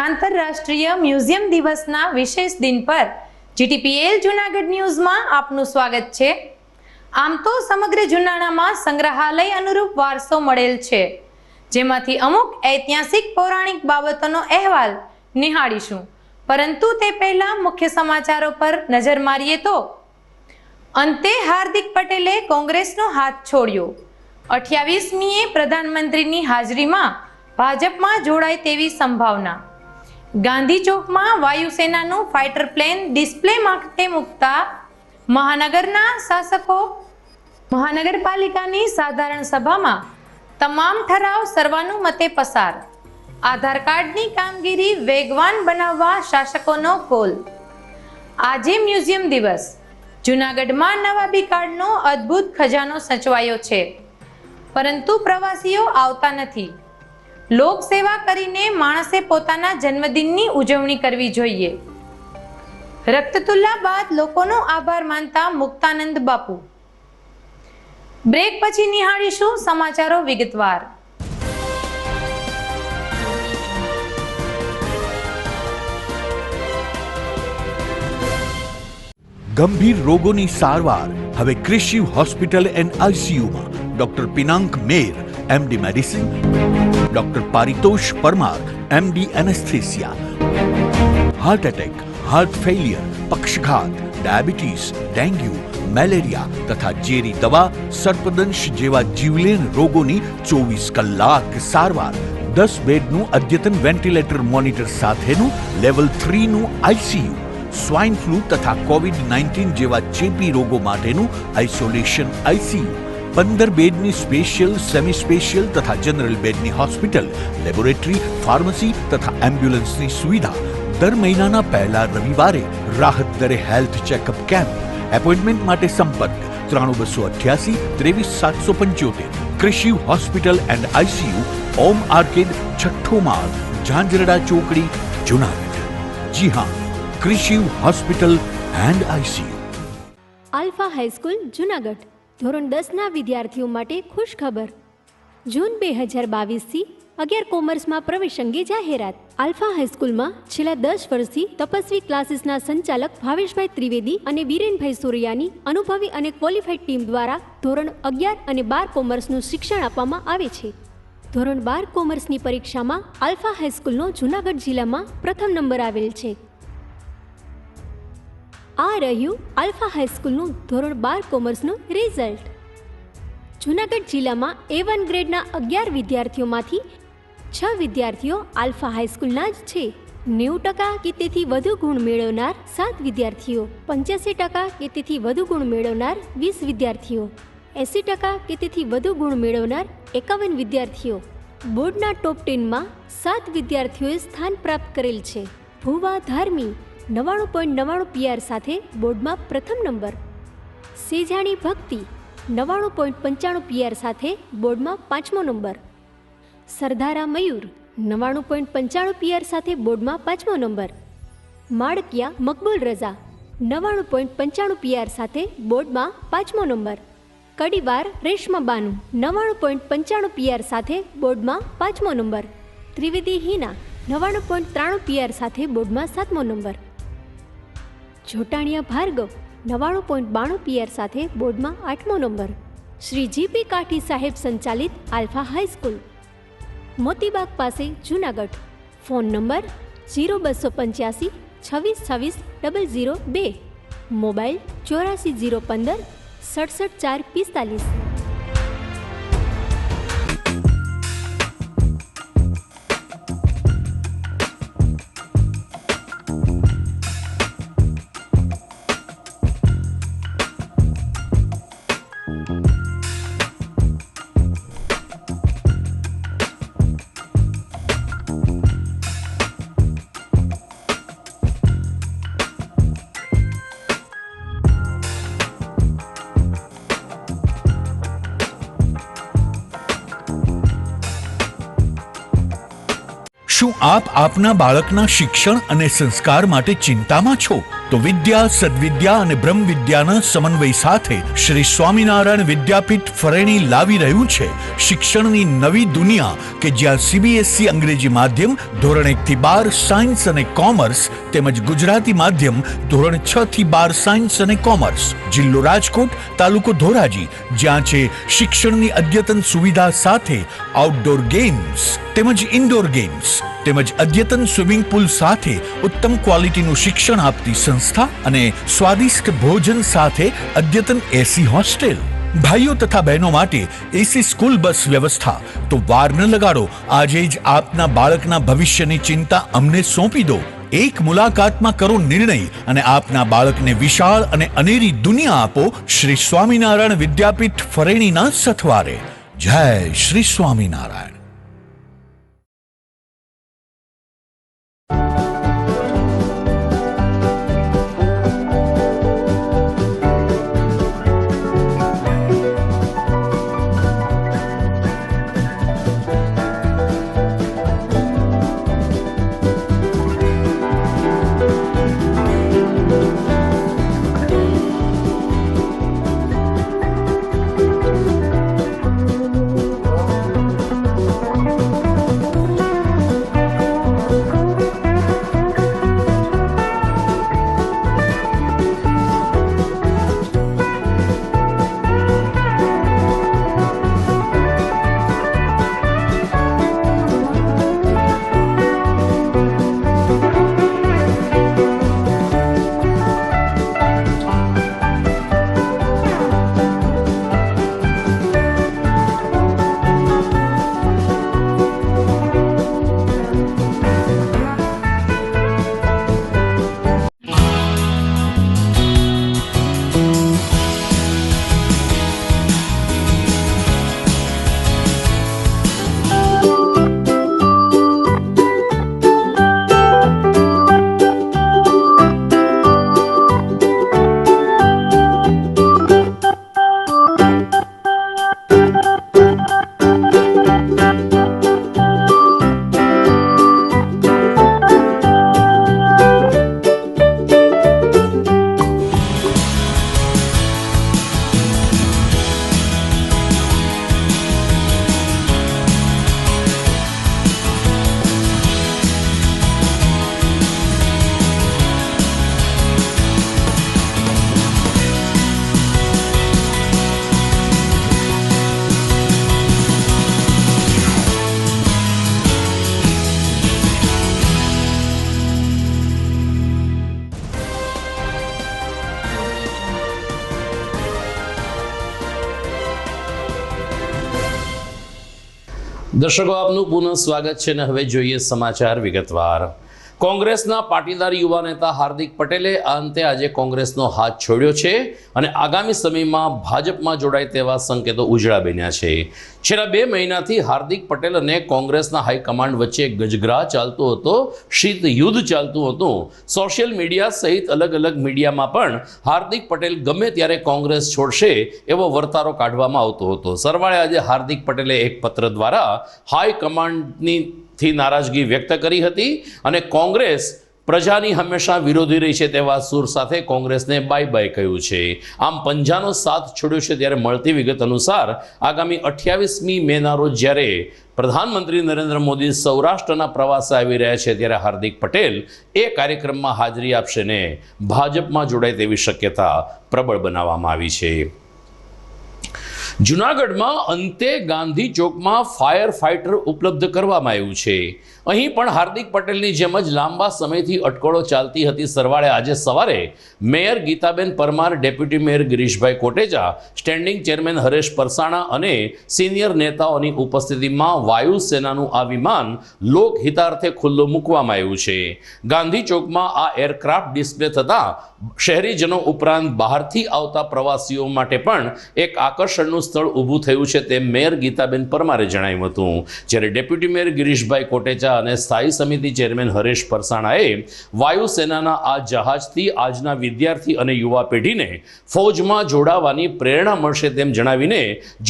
આંતરરાષ્ટ્રીય મ્યુઝિયમ દિવસના વિશેષ દિન પર જીટીપીએલ જૂનાગઢ ન્યૂઝમાં આપનું સ્વાગત છે। આમ તો સમગ્ર જૂનાણામાં સંગ્રહાલય અનુરૂપ વારસો મળેલ છે, જેમાંથી અમુક ઐતિહાસિક પૌરાણિક બાબતોનો અહેવાલ નિહાળીશું। પરંતુ તે પહેલા મુખ્ય સમાચારો પર નજર મારીએ તો અંતે હાર્દિક પટેલે કોંગ્રેસનો હાથ છોડ્યો। 28મીએ પ્રધાનમંત્રીની હાજરીમાં ભાજપમાં જોડાય તેવી સંભાવના। ગાંધી ચોકમાં વાયુસેનાનું ફાઇટર પ્લેન ડિસ્પ્લે માટે મૂકતા મહાનગરના શાસકો મહાનગરપાલિકાની સાધારણ સભામાં તમામ ઠરાવ સર્વાનુમતે પસાર। આધાર કાર્ડની કામગીરી વેગવાન બનાવવા શાસકોનો કોલ। આજે મ્યુઝિયમ દિવસ। જૂનાગઢમાં નવાબી કાર્ડનો અદ્ભુત ખજાનો સચવાયો છે, પરંતુ પ્રવાસીઓ આવતા નથી। લોક સેવા કરીને માણસે પોતાના જન્મદિનની ઉજવણી કરવી જોઈએ। રક્તતુલા બાદ લોકોનો આભાર માનતા મુક્તાનંદ બાપુ। બ્રેક પછી નિહાળીશું સમાચારો વિગતવાર। ગંભીર રોગોની સારવાર હવે ક્રિશિવ હોસ્પિટલ એન્ડ આઈસીયુમાં doctor Pinank Mer MD medicine, doctor Paritosh Parmar MD anaesthesia, heart attack, heart failure, પક્ષઘાત, ડાયાબિટીસ, ડેન્ગ્યુ, મેલેરિયા તથા ઝેરી દવા, સર્પદંશ જેવા જીવલેણ રોગોની 24 કલાક સારવાર। 10 બેડનું અદ્યતન વેન્ટિલેટર મોનિટર સાથેનું લેવલ 3નું આઈસીયુ, સ્વાઇન ફ્લૂ તથા કોવિડ-19 જેવા ચેપી રોગો માટેનું આઇસોલેશન આઈસીયુ, 15 બેડની સ્પેશિયલ, સેમી સ્પેશિયલ તથા જનરલ બેડની હોસ્પિટલ, લેબોરેટરી, ફાર્મસી તથા એમ્બ્યુલન્સની સુવિધા। દર મહિનાના પહેલા રવિવારે રાહત દરે હેલ્થ ચેકઅપ કેમ્પ। એપોઇન્ટમેન્ટ માટે સંપર્ક 9288 23775। Krishiv hospital and ICU, Om arcade, છઠ્ઠો માળ, ઝાંઝરડા ચોકડી, જૂનાગઢ। જી હા, Krishiv hospital and ICU. Alpha high school Junagadh ધોરણ 10ના વિદ્યાર્થીઓ માટે ખુશ ખબર। જૂન 2022થી 11 કોમર્સમાં પ્રવેશ અંગે જાહેરાત। આલ્ફા હાઈસ્કૂલમાં છેલ્લા 10 વર્ષથી તપસ્વી ક્લાસીસના સંચાલક ભાવેશભાઈ ત્રિવેદી અને વિરેનભાઈ સોરૈયાની અનુભવી અને ક્વોલિફાઈડ ટીમ દ્વારા ધોરણ 11 અને 12 કોમર્સનું શિક્ષણ આપવામાં આવે છે। ધોરણ 12 કોમર્સની પરીક્ષામાં આલ્ફા હાઈસ્કૂલનો જૂનાગઢ જિલ્લામાં પ્રથમ નંબર આવેલ છે। આ રહ્યું આલ્ફા હાઈસ્કૂલનું ધોરણ 12 કોમર્સનું રિઝલ્ટ। જૂનાગઢ જિલ્લામાં A1 ગ્રેડના 11 વિદ્યાર્થીઓમાંથી 6 વિદ્યાર્થીઓ આલ્ફા હાઈસ્કૂલના જ છે। 90% કે તેથી વધુ ગુણ મેળવનાર 7 વિદ્યાર્થીઓ, 85% કે તેથી વધુ ગુણ મેળવનાર 20 વિદ્યાર્થીઓ, 80% કે તેથી વધુ ગુણ મેળવનાર 51 વિદ્યાર્થીઓ। બોર્ડના ટોપ 10માં 7 વિદ્યાર્થીઓએ સ્થાન પ્રાપ્ત કરેલ છે। ભુવા ધાર્મી 99.99 PR સાથે બોર્ડમાં પ્રથમ નંબર। સેજાણી ભક્તિ 99.95 PR સાથે બોર્ડમાં 5મો નંબર। સરદારા મયુર 99.95 PR સાથે બોર્ડમાં 5મો નંબર। માળકિયા મકબૂલ રઝા 99.95 PR સાથે બોર્ડમાં 5મો નંબર। કડીવાર રેશમા બાનુ 99.95 PR સાથે બોર્ડમાં 5મો નંબર। ત્રિવેદી હિના 99.93 PR સાથે બોર્ડમાં 7મો નંબર। જોટાણિયા ભાર્ગવ 99.92 PR સાથે બોર્ડમાં 8મો નંબર। શ્રી જીપી કાઠી સાહેબ સંચાલિત આલ્ફા હાઈસ્કૂલ, મોતીબાગ પાસે જૂનાગઢ। Phone number 0285 26 26 002, mobile 84 015 67 4 45। શું આપ આપના બાળકના શિક્ષણ અને સંસ્કાર માટે ચિંતામાં છો? તો તો વિદ્યા, સદવિદ્યા અને બ્રહ્મ વિદ્યાના સમન્વય સાથે શ્રી સ્વામિનારાયણ વિદ્યાપીઠ ફરેણી લાવી રહ્યું છે શિક્ષણની નવી દુનિયા કે જ્યાં CBSE અંગ્રેજી માધ્યમ ધોરણ 1 થી 12 સાયન્સ અને કોમર્સ તેમજ ગુજરાતી માધ્યમ ધોરણ 6 થી 12 સાયન્સ અને કોમર્સ. જિલ્લો રાજકોટ, તાલુકો ધોરાજી, જ્યાં છે શિક્ષણની અદ્યતન સુવિધા સાથે આઉટડોર ગેમ્સ તેમજ ઇન્ડોર ગેમ્સ તેમજ અદ્યતન સ્વિમિંગ પુલ સાથે ઉત્તમ ક્વોલિટીનું શિક્ષણ આપતી સંસ્થા અને સ્વાદિષ્ટ ભોજન સાથે અદ્યતન AC હોસ્ટેલ. ભાઈઓ તથા બહેનો માટે AC સ્કૂલ બસ વ્યવસ્થા. તો વાર ન લગાડો, આજે જ આપના બાળકના ભવિષ્યની ચિંતા અમને સોંપી દો. એક મુલાકાતમાં કરો નિર્ણય અને આપના બાળકને વિશાળ અને અનેરી દુનિયા આપો શ્રી સ્વામિનારાયણ વિદ્યાપીઠ ફરેણીના સથવારે. જય શ્રી સ્વામિનારાયણ. દર્શકો, આપનું પુનઃ સ્વાગત છે અને હવે જોઈએ સમાચાર વિગતવાર. કોંગ્રેસના પાટીદાર યુવા નેતા હાર્દિક પટેલે આ અંતે આજે કોંગ્રેસનો હાથ છોડ્યો છે અને આગામી સમયમાં ભાજપમાં જોડાય તેવા સંકેતો ઉજળા બન્યા છે. છેલ્લા 2 મહિનાથી હાર્દિક પટેલ અને કોંગ્રેસના હાઈકમાન્ડ વચ્ચે ગજગ્રાહ ચાલતો હતો, શીત યુદ્ધ ચાલતું હતું. સોશિયલ મીડિયા સહિત અલગ અલગ મીડિયામાં પણ હાર્દિક પટેલ ગમે ત્યારે કોંગ્રેસ છોડશે એવો વર્તારો કાઢવામાં આવતો હતો. સરવાળે આજે હાર્દિક પટેલે એક પત્ર દ્વારા હાઈકમાન્ડની નારાજગી વ્યક્ત કરી હતી અને કોંગ્રેસ પ્રજાની હંમેશા વિરોધી રહી છે તેવા સૂર સાથે કોંગ્રેસને બાય બાય કહ્યું છે. આમ પંજાનો સાથ છોડ્યો છે. ત્યારે મળતી વિગત અનુસાર આગામી 28મી મેના રોજ જ્યારે પ્રધાનમંત્રી નરેન્દ્ર મોદી સૌરાષ્ટ્રના પ્રવાસે આવી રહ્યા છે ત્યારે હાર્દિક પટેલ એ કાર્યક્રમમાં હાજરી આપશે ને ભાજપમાં જોડાય તેવી શક્યતા પ્રબળ બનાવવામાં આવી છે. જૂનાગઢમાં અંતે ગાંધી ચોકમાં ફાયર ફાઇટર ઉપલબ્ધ કરવામાં આવ્યું છે. અહીં પણ હાર્દિક પટેલની જેમ જ લાંબા સમયથી અટકળો ચાલતી હતી. સરવાળે આજે સવારે mayor Gitaben Parmar, deputy mayor Girishbhai Kotecha, standing chairman Haresh Parsana અને સિનિયર નેતાઓની ઉપસ્થિતિમાં વાયુસેનાનું આ વિમાન લોકહિતાર્થે ખુલ્લું મૂકવામાં આવ્યું છે. ગાંધી ચોકમાં આ એરક્રાફ્ટ ડિસ્પ્લે થતાં શહેરીજનો ઉપરાંત બહારથી આવતા પ્રવાસીઓ માટે પણ એક આકર્ષણનું સ્થળ ઊભું થયું છે તેમ મેયર ગીતાબેન પરમારે જણાવ્યું હતું. જ્યારે ડેપ્યુટી મેયર ગિરીશભાઈ કોટેચા અને સ્થાયી સમિતિ ચેરમેન હરેશ પરસાણાએ વાયુસેનાના આ જહાજથી આજના વિદ્યાર્થી અને યુવા પેઢીને ફૌજમાં જોડાવાની પ્રેરણા મળશે તેમ જણાવીને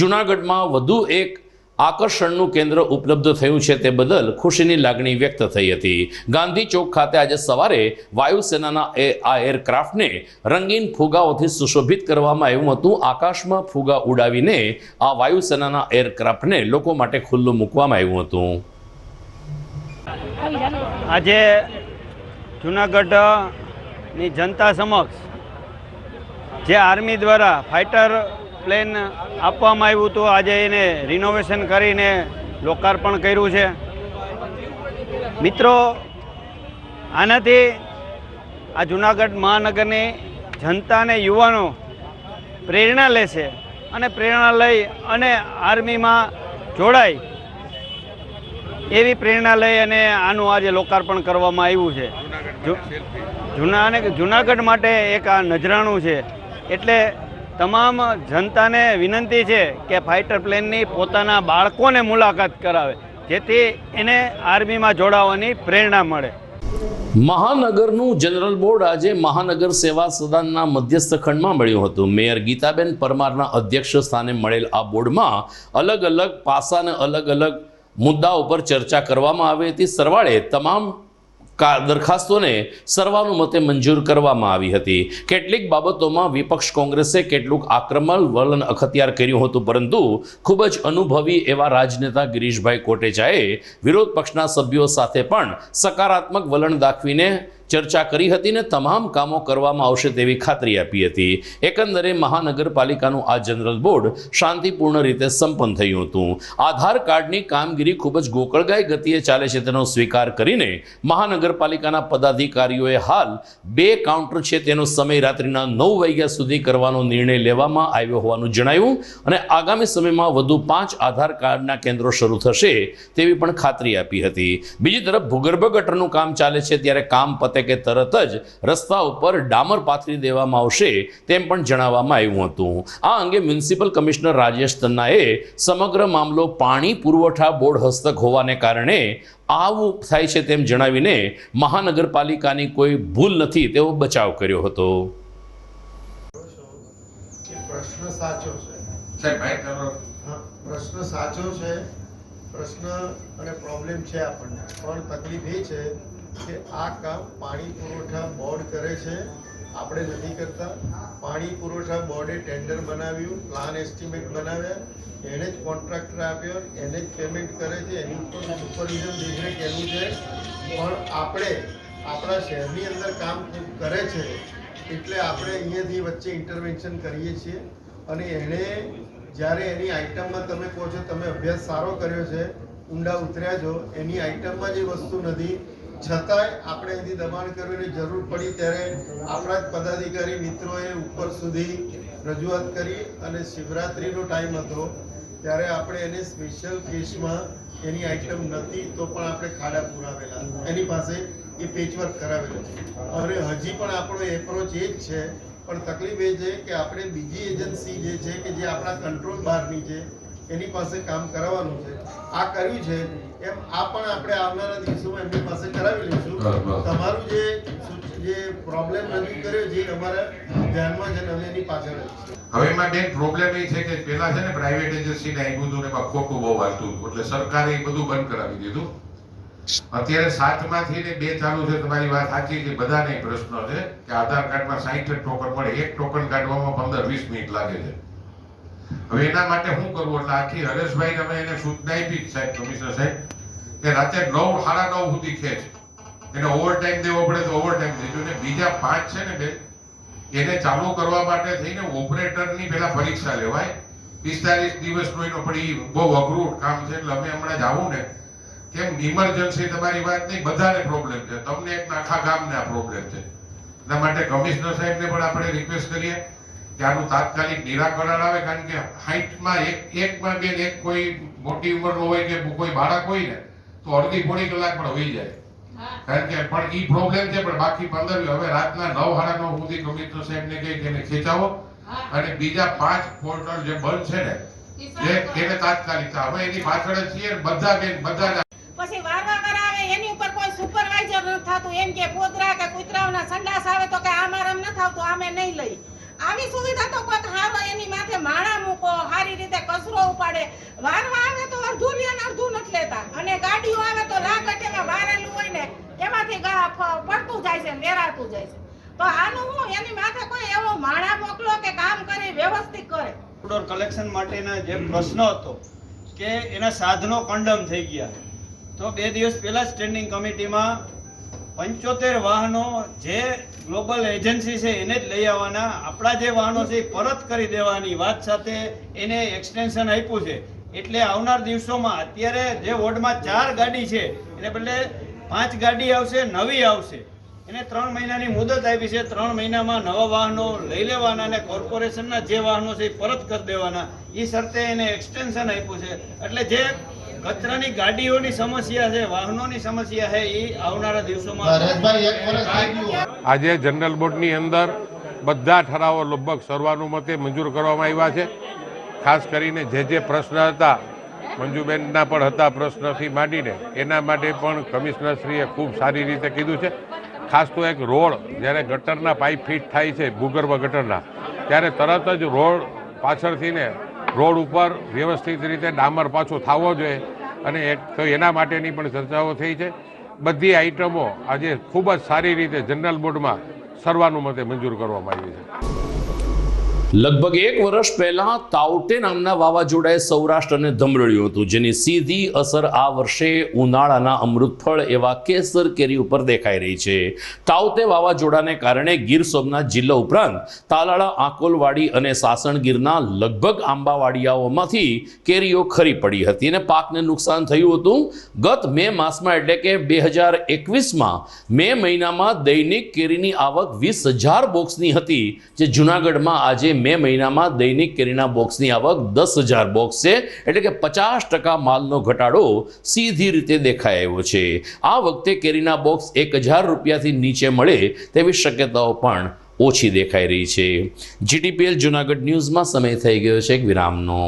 જૂનાગઢમાં વધુ એક આકર્ષણનું કેન્દ્ર ઉપલબ્ધ થયું છે તે બદલ ખુશીની લાગણી વ્યક્ત થઈ હતી. ગાંધી ચોક ખાતે આજે સવારે વાયુસેનાના આ એરક્રાફ્ટને રંગીન ફુગાઓથી સુશોભિત કરવામાં આવ્યું હતું. આકાશમાં ફુગા ઉડાવીને આ વાયુસેનાના એરક્રાફ્ટને લોકો માટે ખુલ્લું મૂકવામાં આવ્યું હતું. આજે જૂનાગઢની જનતા સમક્ષ જે આર્મી દ્વારા ફાઇટર પ્લેન આપવામાં આવ્યું હતું, આજે એને રિનોવેશન કરીને લોકાર્પણ કર્યું છે. મિત્રો, આનાથી આ જૂનાગઢ મહાનગરની જનતા અને યુવાનો પ્રેરણા લેશે અને પ્રેરણા લઈ અને આર્મીમાં જોડાય એવી પ્રેરણા લઈ અને આનું આજે લોકાર્પણ કરવામાં આવ્યું છે. જૂનાગઢ માટે એક આ નજરાણું છે. એટલે તમામ જનતાને વિનંતી છે કે ફાઇટર પ્લેનની પોતાના બાળકોને મુલાકાત કરાવે, જેથી એને આર્મીમાં જોડાવાની પ્રેરણા મળે. મહાનગરનું જનરલ બોર્ડ આજે મહાનગર સેવા સદનના મધ્યસ્થ ખંડમાં મળ્યું હતું. મેયર ગીતાબેન પરમારના અધ્યક્ષ સ્થાને મળેલ આ બોર્ડમાં અલગ અલગ પાસા અને અલગ અલગ મુદ્દાઓ પર ચર્ચા કરવામાં આવી હતી. સરવાળે તમામ દરખાસ્તોને સર્વાનુમતે મંજૂર કરવામાં આવી હતી. કેટલીક બાબતોમાં વિપક્ષ કોંગ્રેસે કેટલુંક આક્રમક વલણ અખત્યાર કર્યું હતું, પરંતુ ખૂબ જ અનુભવી એવા રાજનેતા ગિરીશભાઈ કોટેચાએ વિરોધ પક્ષના સભ્યો સાથે પણ સકારાત્મક વલણ દાખવીને ચર્ચા કરી હતી ને તમામ કામો કરવામાં આવશે તેવી ખાતરી આપી હતી. એકંદરે મહાનગરપાલિકાનું આ જનરલ બોર્ડ શાંતિપૂર્ણ રીતે સંપન્ન થયું હતું. આધાર કાર્ડની કામગીરી ખૂબ જ ગોકળગાય ગતિએ ચાલે છે તેનો સ્વીકાર કરીને મહાનગરપાલિકાના પદાધિકારીઓએ હાલ 2 કાઉન્ટર છે તેનો સમય રાત્રિના 9 વાગ્યા સુધી કરવાનો નિર્ણય લેવામાં આવ્યો હોવાનું જણાવ્યું અને આગામી સમયમાં વધુ 5 આધાર કાર્ડના કેન્દ્રો શરૂ થશે તેવી પણ ખાતરી આપી હતી. બીજી તરફ ભૂગર્ભ ગટરનું કામ ચાલે છે ત્યારે કામ કે તરત જ રસ્તા ઉપર ડામર પાથરી દેવામાં આવશે તેમ પણ જણાવવામાં આવ્યું હતું. આ અંગે મ્યુનિસિપલ કમિશનર રાજેશ તન્નાએ સમગ્ર મામલો પાણી પુરવઠા બોર્ડ હસ્તક હોવાને કારણે આવું થાય છે તેમ જણાવીને મહાનગરપાલિકાની કોઈ ભૂલ નથી તેવો બચાવ કર્યો હતો. પ્રશ્ન સાચો છે, પ્રશ્ન અને પ્રોબ્લેમ છે આપણને, પણ તકલીફ એ છે કે આ કામ પાણી પુરવઠા બોર્ડ કરે છે, આપણે નથી કરતા. પાણી પુરવઠા બોર્ડે ટેન્ડર બનાવ્યું, પ્લાન એસ્ટિમેટ બનાવ્યા, એને જ કોન્ટ્રાક્ટર આપ્યો, એને જ પેમેન્ટ કરે છે, એની ઉપર સુપરવિઝન દેખરેખ એનું છે. પણ આપણે આપણા શહેરની અંદર કામ કરે છે એટલે આપણે અહીંયાથી વચ્ચે ઇન્ટરવેન્શન કરીએ છીએ. અને એણે જ્યારે એની આઇટમમાં તમે કહો છો તમે અભ્યાસ સારો કર્યો છે, ઊંડા ઉતર્યા છો, એની આઇટમમાં જે વસ્તુ નથી છતાંય આપણે અહીંથી દબાણ કરવાની જરૂર પડી ત્યારે આપણા જ પદાધિકારી મિત્રોએ ઉપર સુધી રજૂઆત કરી અને શિવરાત્રિનો ટાઈમ હતો ત્યારે આપણે એને સ્પેશિયલ કેસમાં એની આઇટમ નથી તો પણ આપણે ખાડા પુરાવેલા, એની પાસે એ પેચવર્ક કરાવેલો છે. અને હજી પણ આપણો એપ્રોચ એ જ છે, પણ તકલીફ એ છે કે આપણે બીજી એજન્સી જે છે કે જે આપણા કંટ્રોલ બહારની છે એની પાસે કામ કરાવવાનું છે. આ કર્યું છે એમ આ પણ આપણે આવનારા દિવસોમાં એમની પાસે કરાવી લઈશું. તમારું જે પ્રોબ્લેમ રજૂ કર્યો જે અમારા ધ્યાનમાં છે અમે એની પાછળ હવે એમાં બેન પ્રોબ્લેમ એ છે કે પેલા છે ને પ્રાઇવેટ એજન્સીને આપ્યું હતું ને એમાં ખોટું બહુ હાલતું હતું એટલે સરકારે એ બધું બંધ કરાવી દીધું. અત્યારે 7 માંથી ને 2 ચાલુ છે. તમારી વાત સાચી છે, બધાને પ્રશ્ન છે કે આધાર કાર્ડમાં 60 ટોકન મળે, એક ટોકન કાઢવામાં 15-20 મિનિટ લાગે છે. હવે એના માટે શું કરવું એટલે આખી હરેશભાઈ અમે એને સૂચના આપી સાહેબ કમિશનર સાહેબ કે રાતે 9 સાડા 9 સુધી ખેંચ એને ઓવર ટાઈમ દેવો પડે તો ઓવર ટાઈમ દેજો. અને બીજા 5 છે ને બેન એને ચાલુ કરવા માટે થઈને ઓપરેટરની પેલા પરીક્ષા લેવાય 45 દિવસનો એનો પડી બહુ અઘરું કામ છે. એટલે અમે હમણાં જ આવું ને કેમ ઇમરજન્સી તમારી વાત નહીં, બધાને પ્રોબ્લેમ છે, તમને એક આખા ગામને આ પ્રોબ્લેમ છે. એના માટે કમિશનર સાહેબને પણ આપણે રિક્વેસ્ટ કરીએ કે આનું તાત્કાલિક નિરાકરણ આવે. કારણ કે 60માં એકમાં બેન એક કોઈ મોટી ઉંમરનો હોય કે કોઈ બાળક હોય ને તો અડધી પોણી કલાક પણ હોઈ જાય. કારણ કે પણ ઈ પ્રોબ્લેમ છે. પણ બાકી 15 હવે રાતના 9 સાડા 9 સુધી કમિશનર સાહેબને કહી કે એને ખેંચાવો અને બીજા 5 પોર્ટલ જે બંધ છે ને એને તાત્કાલિક હવે એની પાછળ જ છીએ બધા બેન બધા પછી વારવા કરાવે એની ઉપર કોઈ સુપરવાઇઝર ન થાતું. એમ કે પોદરા કે કૂતરાઓના સંડાસ આવે તો કે આમારામ ન થાવતું આમે નહીં લઈ. આવી સુવિધા તો કોઈક હારો એની માથે માળા મૂકો, સારી રીતે કચરો ઉપાડે. વારવા આવે તો અને ગાડીઓ આવે તો લાગટેમાં બારેલું હોય ને એમાંથી પડતું જાય છે, વેરાતું જાય છે. તો આનું હું એની માથે કોઈ એવો માણા મોકલો કે કામ કરી વ્યવસ્થિત કરે. આઉટડોર કલેક્શન માટેના જે પ્રશ્ન હતો કે એના સાધનો કન્ડમ થઈ ગયા, તો 2 દિવસ પહેલા સ્ટેન્ડિંગ કમિટીમાં 75 વાહનો જે ગ્લોબલ એજન્સી છે એને જ લઈ આવવાના, આપણા જે વાહનો છે એ પરત કરી દેવાની વાત સાથે એને એક્સટેન્શન આપ્યું છે. એટલે આવનાર દિવસોમાં અત્યારે જે વોર્ડમાં 4 ગાડી છે એને બદલે 5 ગાડી આવશે, નવી આવશે. એને 3 મહિનાની મુદત આપી છે. 3 મહિનામાં નવા વાહનો લઈ લેવાના અને કોર્પોરેશનના જે વાહનો છે એ પરત કરી દેવાના, એ શરતે એને એક્સટેન્શન આપ્યું છે. એટલે જે કચરાની ગાડીઓની સમસ્યા છે, વાહનોની સમસ્યા છે, એ આવનારા દિવસોમાં. આજે જનરલ બોર્ડની અંદર બધા ઠરાવો લગભગ સર્વાનુમતે મંજૂર કરવામાં આવ્યા છે. ખાસ કરીને જે પ્રશ્ન હતા, મંજુબેનના પણ હતા પ્રશ્નથી માંડીને, એના માટે પણ કમિશનરશ્રીએ ખૂબ સારી રીતે કીધું છે. ખાસ તો એક રોડ જ્યારે ગટરના પાઇપ ફિટ થાય છે, ભૂગર્ભ ગટરના, ત્યારે તરત જ રોડ પાછળથી ને રોડ ઉપર વ્યવસ્થિત રીતે ડામર પાછો થવો જોઈએ, અને તો એના માટેની પણ ચર્ચાઓ થઈ છે. બધી આઇટમો આજે ખૂબ જ સારી રીતે જનરલ બોર્ડમાં સર્વાનુમતે મંજૂર કરવામાં આવી છે. લગભગ 1 વર્ષ પહેલા તાઉતે નામના વાવાઝોડાએ સૌરાષ્ટ્રને ધમરોળ્યું હતું, જેની સીધી અસર આ વર્ષે ઉનાળાના અમૃતફળ એવા કેસર કેરી ઉપર દેખાઈ રહી છે. તાઉતે વાવાઝોડાને કારણે ગીર સોમનાથ જિલ્લા ઉપરાંત તાલાળા, આકોલવાડી અને સાસણગીરના લગભગ આંબાવાડિયાઓમાંથી કેરીઓ ખરી પડી હતી અને પાકને નુકસાન થયું હતું. ગત મે માસમાં એટલે કે 2021માં મે મહિનામાં દૈનિક કેરીની આવક 20,000 બોક્સની હતી, જે જૂનાગઢમાં આજે મે મહિનામાં દૈનિક કેરીના બોક્સની આવક 10,000 બોક્સ છે. એટલે કે 50% માલનો ઘટાડો સીધી રીતે દેખાઈ આવ્યો છે. આ વખતે કેરીના બોક્સ 1,000 રૂપિયાથી નીચે મળે તેવી શક્યતાઓ પણ ઓછી દેખાઈ રહી છે. જીટીપીએલ જૂનાગઢ ન્યૂઝમાં સમય થઈ ગયો છે એક વિરામનો.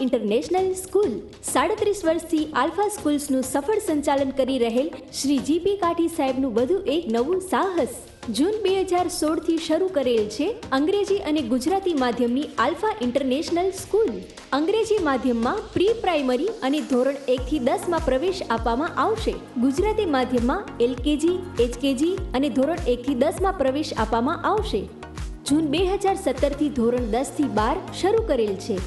ઇન્ટરનેશનલ સ્કૂલ 37 વર્ષથી આલ્ફા સ્કૂલ્સનું સફળ સંચાલન કરી રહેલ શ્રી જીપી કાઠી સાહેબનું વધુ એક નવું સાહસ. જૂન 2016થી શરૂ કરેલ છે અંગ્રેજી અને ગુજરાતી માધ્યમની આલ્ફા ઇન્ટરનેશનલ સ્કૂલ. અંગ્રેજી માધ્યમમાં પ્રી પ્રાઇમરી અને ધોરણ 1 થી 10 માં પ્રવેશ આપવામાં આવશે. ગુજરાતી માધ્યમમાં એલકેજી, એચકેજી અને ધોરણ 1 થી 10 માં પ્રવેશ આપવામાં આવશે. જૂન 2017 થી ધોરણ 10 થી 12 શરૂ કરેલ છે.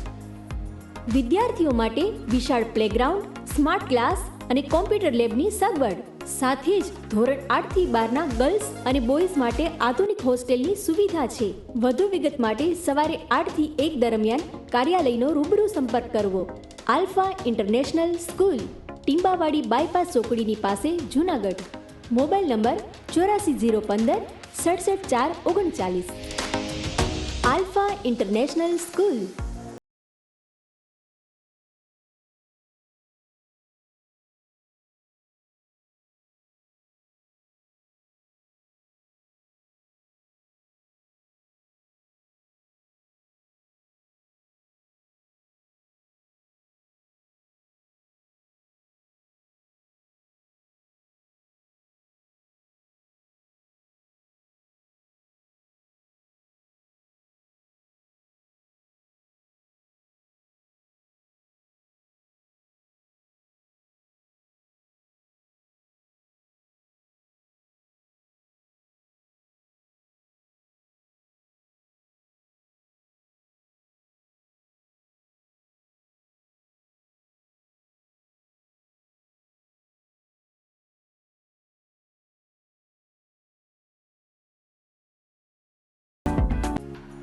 વિદ્યાર્થીઓ માટે વિશાળ પ્લેગ્રાઉન્ડ, સ્માર્ટ ક્લાસ અને કોમ્પ્યુટર લેબની સગવડ, સાથે જ ધોરણ 8 થી 12 ના ગર્લ્સ અને બોયઝ માટે આધુનિક હોસ્ટેલની સુવિધા છે. વધુ વિગત માટે સવારે 8 થી 1 દરમિયાન કાર્યાલયનો રૂબરૂ સંપર્ક કરવો. આલ્ફા ઇન્ટરનેશનલ સ્કૂલ, ટીંબાવાડી બાયપાસ ચોકડીની પાસે, Junagadh. Mobile number 84 015 67 4 39. Alpha international school.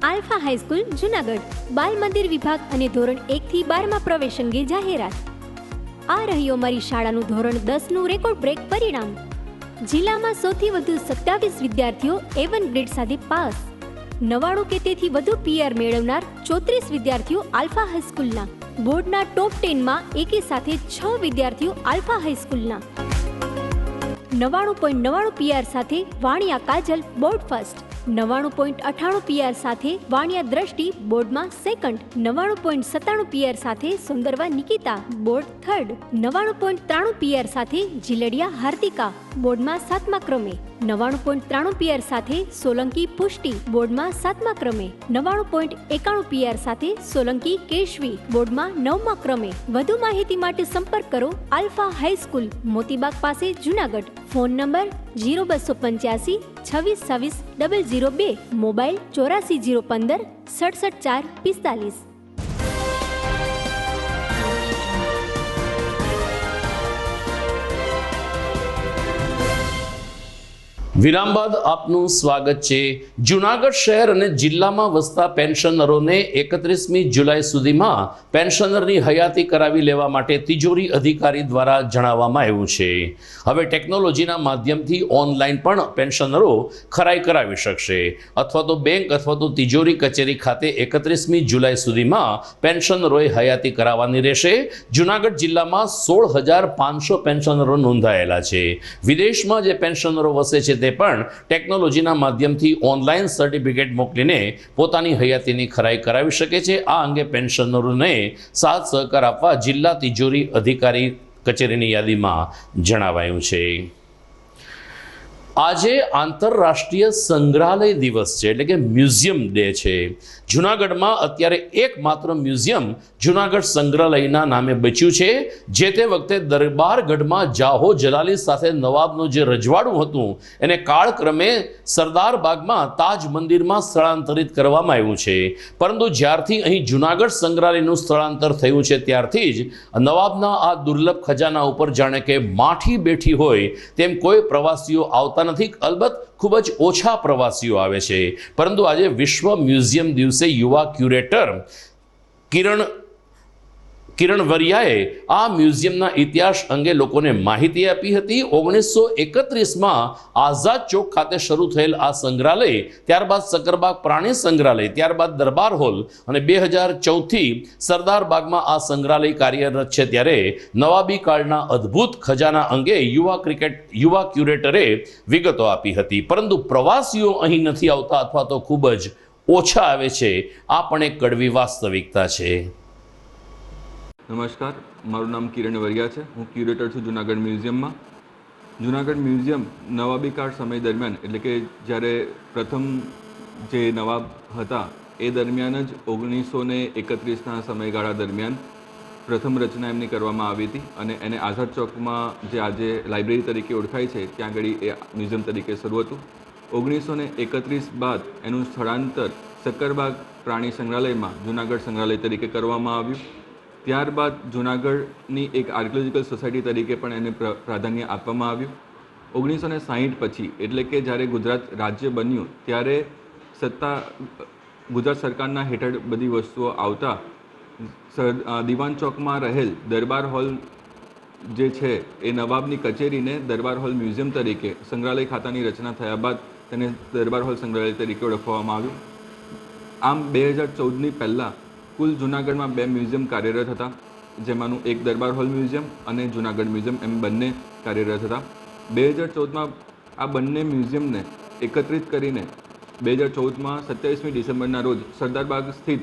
Alpha high school Junagadh બાલ મંદિર વિભાગ અને ધોરણ 1 થી 12 માં પ્રવેશ અંગે જાહેરાત. આ રહ્યું અમારી શાળાનું ધોરણ 10 નું રેકોર્ડ બ્રેક પરિણામ. જિલ્લામાં સૌથી વધુ 27 વિદ્યાર્થીઓ A1 ગ્રેડ સાથે પાસ. 99 કે તેથી વધુ PR મેળવનાર 34 વિદ્યાર્થીઓ આલ્ફા હાઈસ્કૂલના. બોર્ડના ટોપ 10 માં એકી સાથે 6 વિદ્યાર્થીઓ આલ્ફા હાઈસ્કૂલના. 99.99 PR સાથે વાણિયા કાજલ બોર્ડ ફર્સ્ટ. 99.98 PR સાથે વાણિયા દ્રષ્ટિ બોર્ડમાં સેકન્ડ. 99.97 PR સાથે Sundarva Nikita board third. 99.93 PR સાથે જીલડિયા હાર્દિકા બોર્ડમાં 7મા ક્રમે. 99.93 PR સાથે સોલંકી પુષ્ટિ બોર્ડમાં 7મા ક્રમે. 99.91 PR સાથે સોલંકી કેશવી બોર્ડમાં 9મા ક્રમે. વધુ માહિતી માટે સંપર્ક કરો આલ્ફા હાઈસ્કૂલ મોતીબાગ પાસે જુનાગઢ. Phone number 0285 26 26 002. મોબાઈલ 84 015 67 4 45. વિરામ બાદ આપનું સ્વાગત છે. જુનાગઢ શહેર અને જિલ્લામાં વસતા પેન્શનરોને 31મી જુલાઈ સુધીમાં પેન્શનરની હયાતી કરાવી લેવા માટે તિજોરી અધિકારી દ્વારા જણાવવામાં આવ્યું છે. હવે ટેકનોલોજીના માધ્યમથી ઓનલાઈન પણ પેન્શનરો ખરાઈ કરાવી શકશે અથવા તો બેંક અથવા તો તિજોરી કચેરી ખાતે 31મી જુલાઈ સુધીમાં પેન્શનરોએ હયાતી કરાવવાની રહેશે. જુનાગઢ જિલ્લામાં 16,500 પેન્શનરો નોંધાયેલા છે. વિદેશમાં જે પેન્શનરો વસે છે તે પણ ટેકનોલોજીના માધ્યમથી ઓનલાઈન સર્ટિફિકેટ મોકલીને પોતાની હયાતીની ખરાઈ કરાવી શકે છે. આ અંગે પેન્શનરોને સાથ સહકાર આપવા જિલ્લા તિજોરી અધિકારી કચેરીની યાદીમાં જણાવાયું છે. આજે આંતરરાષ્ટ્રીય સંગ્રહાલય દિવસ છે, એટલે કે મ્યુઝિયમ ડે છે. જુનાગઢમાં અત્યારે એકમાત્ર મ્યુઝિયમ જુનાગઢ સંગ્રહાલયના નામે બચ્યું છે. જે તે વખતે દરબારગઢમાં જાહો જલાલી સાથે નવાબનું જે રજવાડું હતું એને કાળક્રમે સરદાર બાગમાં તાજ મંદિરમાં સ્થળાંતરિત કરવામાં આવ્યું છે. પરંતુ જ્યારથી અહીં જુનાગઢ સંગ્રહાલયનું સ્થળાંતર થયું છે ત્યારથી જ નવાબના આ દુર્લભ ખજાના ઉપર જાણે કે માઠી બેઠી હોય તેમ કોઈ પ્રવાસીઓ આવતા નથી. અલબત્ત ખૂબ જ ઓછા પ્રવાસીઓ આવે છે. પરંતુ આજે વિશ્વ મ્યુઝિયમ દિવસે યુવા ક્યુરેટર કિરણ વરિયાએ આ મ્યુઝિયમના ઇતિહાસ અંગે લોકોને માહિતી આપી હતી. 1931માં આઝાદ ચોક ખાતે શરૂ થયેલ આ સંગ્રહાલય, ત્યારબાદ સક્કરબાગ પ્રાણી સંગ્રહાલય, ત્યારબાદ દરબાર હોલ અને 2014થી સરદાર બાગમાં આ સંગ્રહાલય કાર્યરત છે. ત્યારે નવાબી કાળના અદ્ભુત ખજાના અંગે યુવા ક્યુરેટરે વિગતો આપી હતી. પરંતુ પ્રવાસીઓ અહીં નથી આવતા અથવા તો ખૂબ જ ઓછા આવે છે. આ પણ એક કડવી વાસ્તવિકતા છે. નમસ્કાર, મારું નામ કિરણ વરિયા છે. હું ક્યુરેટર છું જુનાગઢ મ્યુઝિયમમાં. જુનાગઢ મ્યુઝિયમ નવાબી કાળ સમય દરમિયાન, એટલે કે જ્યારે પ્રથમ જે નવાબ હતા એ દરમિયાન જ 1931ના સમયગાળા દરમિયાન પ્રથમ રચના એમની કરવામાં આવી હતી અને એને આઝાદ ચોકમાં જે આજે લાઇબ્રેરી તરીકે ઓળખાય છે ત્યાં આગળ એ મ્યુઝિયમ તરીકે શરૂ હતું. 1931 બાદ એનું સ્થળાંતર સક્કરબાગ પ્રાણી સંગ્રહાલયમાં જુનાગઢ સંગ્રહાલય તરીકે કરવામાં આવ્યું. ત્યારબાદ જુનાગઢની એક આર્કિયોલોજીકલ સોસાયટી તરીકે પણ એને પ્રાધાન્ય આપવામાં આવ્યું. 1960 પછી, એટલે કે જ્યારે ગુજરાત રાજ્ય બન્યું ત્યારે ગુજરાત સરકારના હેઠળ બધી વસ્તુઓ આવતા દિવાન ચોકમાં રહેલ દરબાર હોલ જે છે એ નવાબની કચેરીને દરબાર હોલ મ્યુઝિયમ તરીકે સંગ્રહાલય ખાતાની રચના થયા બાદ તેને દરબાર હોલ સંગ્રહાલય તરીકે ઓળખવામાં આવ્યું. આમ 2014ની પહેલાં કુલ જુનાગઢમાં 2 મ્યુઝિયમ કાર્યરત હતા, જેમાંનું એક દરબાર હોલ મ્યુઝિયમ અને જુનાગઢ મ્યુઝિયમ એમ બંને કાર્યરત હતા. 2014માં આ બંને મ્યુઝિયમને એકત્રિત કરીને 2014માં 27મી ડિસેમ્બરના રોજ સરદારબાગ સ્થિત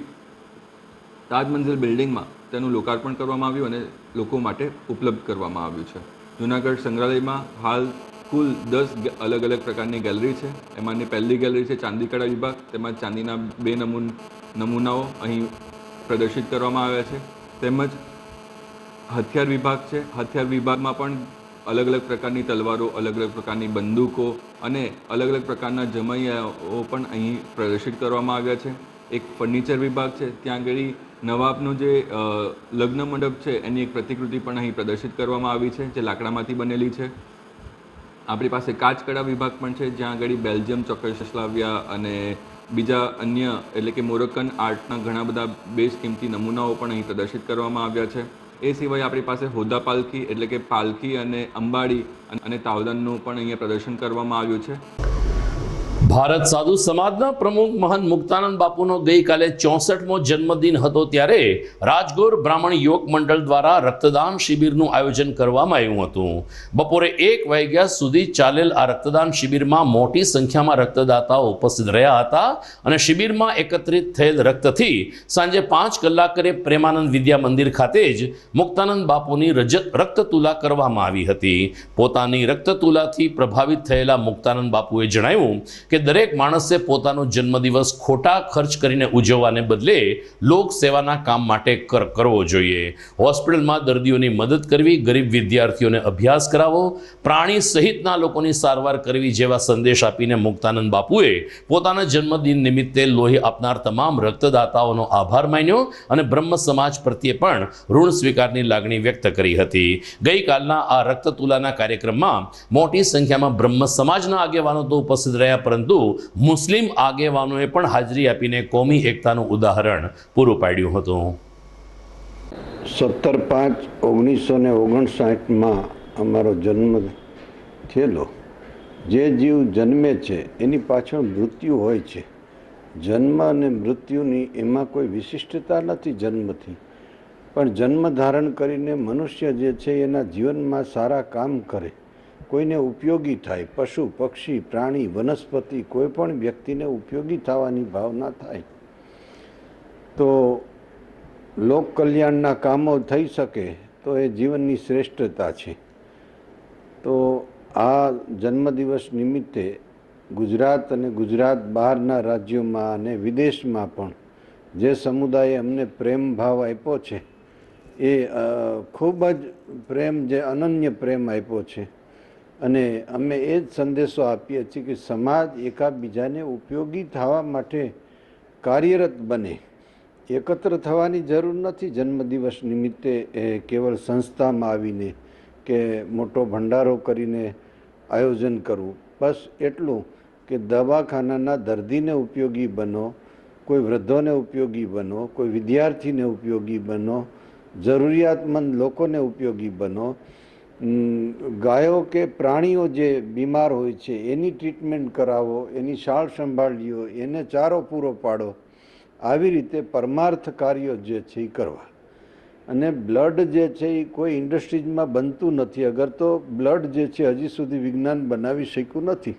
તાજ મંઝિલ બિલ્ડિંગમાં તેનું લોકાર્પણ કરવામાં આવ્યું અને લોકો માટે ઉપલબ્ધ કરવામાં આવ્યું છે. જુનાગઢ સંગ્રહાલયમાં હાલ કુલ 10 અલગ અલગ પ્રકારની ગેલેરી છે. એમાંની પહેલી ગેલેરી છે ચાંદીકળા વિભાગ. તેમાં ચાંદીના 2 નમૂનાઓ અહીં પ્રદર્શિત કરવામાં આવ્યા છે. તેમજ હથિયાર વિભાગ છે. હથિયાર વિભાગમાં પણ અલગ અલગ પ્રકારની તલવારો, અલગ અલગ પ્રકારની બંદૂકો અને અલગ અલગ પ્રકારના જમૈયાઓ પણ અહીં પ્રદર્શિત કરવામાં આવ્યા છે. એક ફર્નિચર વિભાગ છે. ત્યાં આગળ નવાબનો જે લગ્ન મંડપ છે એની એક પ્રતિકૃતિ પણ અહીં પ્રદર્શિત કરવામાં આવી છે જે લાકડામાંથી બનેલી છે. આપણી પાસે કાચકડા વિભાગ પણ છે જ્યાં આગળ બેલ્જિયમ ચોકસ્લાવિયા અને બીજા અન્ય એટલે કે મોરોક્કન આર્ટના ઘણા બધા બેશકીમતી નમૂનાઓ પણ અહીં પ્રદર્શિત કરવામાં આવ્યા છે. એ સિવાય આપણી પાસે હોદ્દા પાલખી એટલે કે પાલખી અને અંબાડી અને તાવદાનનું પણ અહીંયા પ્રદર્શન કરવામાં આવ્યું છે. ભારત સાધુ સમાજના પ્રમુખ મહંત મુક્તાનંદ બાપુનો ગઈકાલે 64મો જન્મદિન હતો ત્યારે રાજગોર બ્રાહ્મણ યોગ મંડળ દ્વારા રક્તદાન શિબિરનું આયોજન કરવામાં આવ્યું હતું. બપોરે 1 વાગ્યા સુધી ચાલેલ આ રક્તદાન શિબિરમાં મોટી સંખ્યામાં રક્તદાતાઓ ઉપસ્થિત રહ્યા હતા અને શિબિરમાં એકત્રિત થયેલ રક્તથી સાંજે 5 કલાકે પ્રેમાનંદ વિદ્યા મંદિર ખાતે જ મુક્તાનંદ બાપુની રક્તતુલા કરવામાં આવી હતી. પોતાની રક્તતુલાથી પ્રભાવિત થયેલા મુક્તાનંદ બાપુએ જણાવ્યું કે દરેક માણસે પોતાનો જન્મદિવસ ખોટા ખર્ચ કરીને ઉજવવાને બદલે લોક સેવાના કામ માટે કરવો જોઈએ. હોસ્પિટલમાં દર્દીઓની મદદ કરવી, ગરીબ વિદ્યાર્થીઓને અભ્યાસ કરાવવો, પ્રાણી સહિતના લોકોની સારવાર કરવી જેવા સંદેશ આપીને મુક્તાનંદ બાપુએ પોતાના જન્મદિન નિમિત્તે લોહી આપનાર તમામ રક્તદાતાઓનો આભાર માન્યો અને બ્રહ્મ સમાજ પ્રત્યે પણ ઋણ સ્વીકારની લાગણી વ્યક્ત કરી હતી. ગઈકાલના આ રક્તતુલાના કાર્યક્રમમાં મોટી સંખ્યામાં બ્રહ્મ સમાજના આગેવાનો તો ઉપસ્થિત રહ્યા, પરંતુ મુસ્લિમ આગેવાનોએ પણ હાજરી આપીને કોમી એકતાનું ઉદાહરણ પૂરું પાડ્યું હતું. 17/5/1959 અમારો જન્મ થયેલો. જે જીવ જન્મે છે એની પાછળ મૃત્યુ હોય છે. જન્મ અને મૃત્યુની એમાં કોઈ વિશિષ્ટતા નથી જન્મથી, પણ જન્મ ધારણ કરીને મનુષ્ય જે છે એના જીવનમાં સારા કામ કરે, કોઈને ઉપયોગી થાય, પશુ પક્ષી પ્રાણી વનસ્પતિ કોઈ પણ વ્યક્તિને ઉપયોગી થવાની ભાવના થાય તો લોક કલ્યાણના કામો થઈ શકે તો એ જીવનની શ્રેષ્ઠતા છે. તો આ જન્મદિવસ નિમિત્તે ગુજરાત અને ગુજરાત બહારના રાજ્યોમાં અને વિદેશમાં પણ જે સમુદાયે અમને પ્રેમ ભાવ આપ્યો છે એ ખૂબ જ પ્રેમ, જે અનન્ય પ્રેમ આપ્યો છે. અને અમે એ જ સંદેશો આપીએ છીએ કે સમાજ એકાબીજાને ઉપયોગી થવા માટે કાર્યરત બને. એકત્ર થવાની જરૂર નથી જન્મદિવસ નિમિત્તે કેવળ સંસ્થામાં આવીને કે મોટો ભંડારો કરીને આયોજન કરવું. બસ એટલું કે દવાખાનાના દર્દીને ઉપયોગી બનો, કોઈ વૃદ્ધોને ઉપયોગી બનો, કોઈ વિદ્યાર્થીને ઉપયોગી બનો, જરૂરિયાતમંદ લોકોને ઉપયોગી બનો. ગાયો કે પ્રાણીઓ જે બીમાર હોય છે એની ટ્રીટમેન્ટ કરાવો, એની સાળ સંભાળ લ્યો, એને ચારો પૂરો પાડો. આવી રીતે પરમાર્થ કાર્યો જે છે એ કરવા. અને બ્લડ જે છે એ કોઈ ઇન્ડસ્ટ્રીઝમાં બનતું નથી. અગર તો બ્લડ જે છે હજી સુધી વિજ્ઞાન બનાવી શક્યું નથી.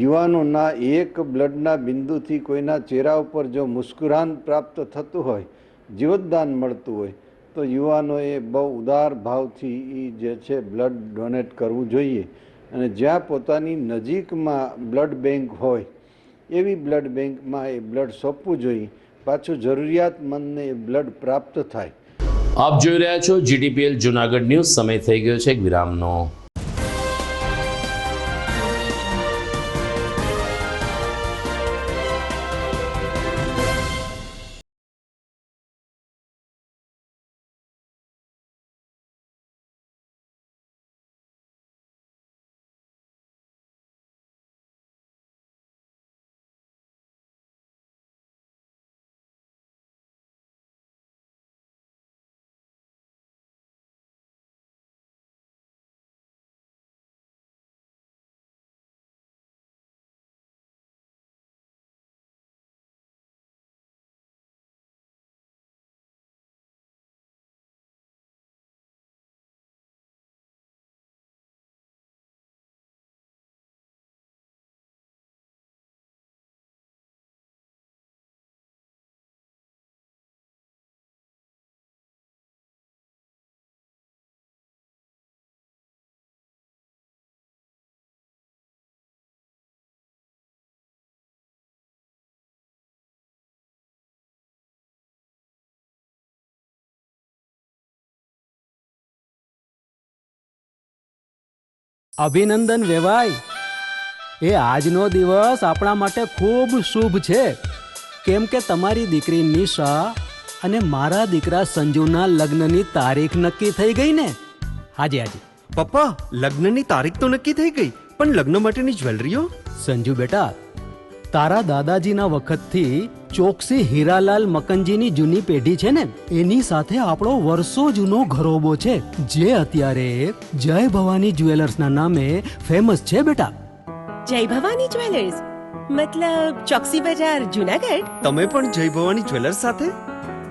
યુવાનોના એક બ્લડના બિંદુથી કોઈના ચહેરા ઉપર જો મુસ્કુરાન પ્રાપ્ત થતું હોય, જીવતદાન મળતું હોય, તો યુવાનોએ બહુ ઉદાર ભાવથી જે છે બ્લડ ડોનેટ કરવું જોઈએ. અને જ્યાં પોતાની નજીકમાં બ્લડ બેંક હોય એવી બ્લડ બેંકમાં એ બ્લડ સોંપવું જોઈએ, પાછું જરૂરિયાતમંદને એ બ્લડ પ્રાપ્ત થાય. આપ જોઈ રહ્યા છો GTPL જુનાગઢ ન્યૂઝ. સમય થઈ ગયો છે એક વિરામનો. અભિનંદન વેવાઈ, એ આજનો દિવસ આપણા માટે ખૂબ શુભ છે, કેમ કે તમારી દીકરી નિશા અને મારા દીકરા સંજુના લગ્નની તારીખ નક્કી થઈ ગઈ ને. હાજી હાજી પપ્પા, લગ્નની તારીખ તો નક્કી થઈ ગઈ, પણ લગ્ન માટેની જ્વેલરીઓ? સંજુ બેટા, તારા દાદાજીના વખતથી ચોકસી હીરાલાલ મકનજીની જૂની પેઢી છે ને, એની સાથે આપણો વર્ષો જૂનો ઘરોબો છે, જે અત્યારે જય ભવાની જ્વેલર્સના નામે ફેમસ છે બેટા. જય ભવાની જ્વેલર્સ મતલબ ચોકસી બજાર જુનાગઢ? તમે પણ જય ભવાની જ્વેલર્સ સાથે?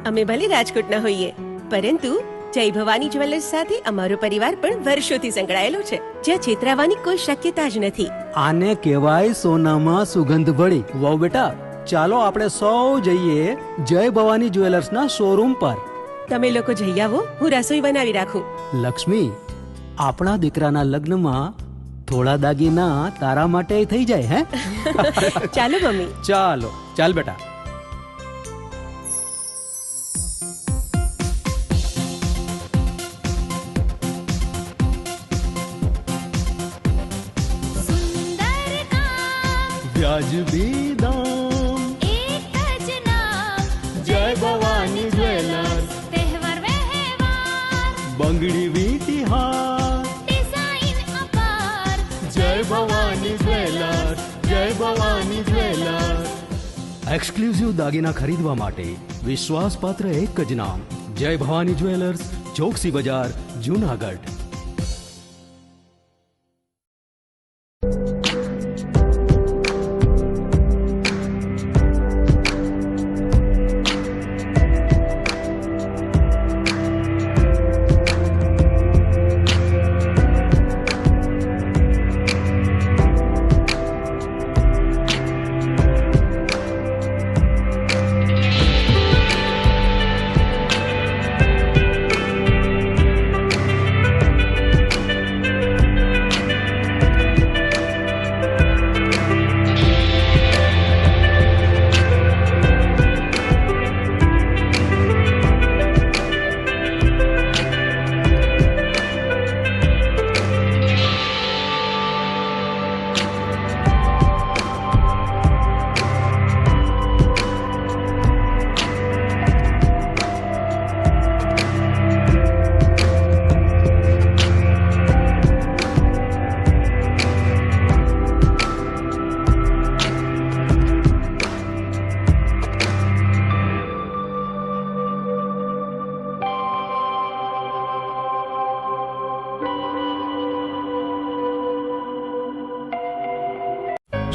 અમે ભલે રાજકોટના હોઈએ, પરંતુ જય ભવાની જ્વેલર્સ સાથે અમારો પરિવાર પણ વર્ષોથી સંકળાયેલો છે, જ્યાં છેતરાવાની કોઈ શક્યતા જ નથી. આને કહેવાય સોનામાં સુગંધ ભળી. વાવ બેટા, ચાલો આપણે સૌ જઈએ જય ભવાની જ્વેલર્સના શોરૂમ પર. તમે લોકો જઈ આવો, હું રસોઈ બનાવી રાખું. લક્ષ્મી, આપણા દીકરાના લગ્નમાં થોડા દાગીના તારા માટે થઈ જાય હે? ચાલો મમ્મી. ચાલો ચાલ બેટા. વ્યાજબી દામ, એક જ નામ, જય ભવાની જ્વેલર્સ. તહેવાર વ્યવહાર, બંગડી વીટી હાર, ડિઝાઇન અપાર, જય ભવાની જ્વેલર્સ, જય ભવાની જ્વેલર્સ. એક્સક્લુઝિવ દાગીના ખરીદવા માટે વિશ્વાસપાત્ર એક જ નામ, જય ભવાની જ્વેલર્સ, ચોકસી બજાર, જુનાગઢ.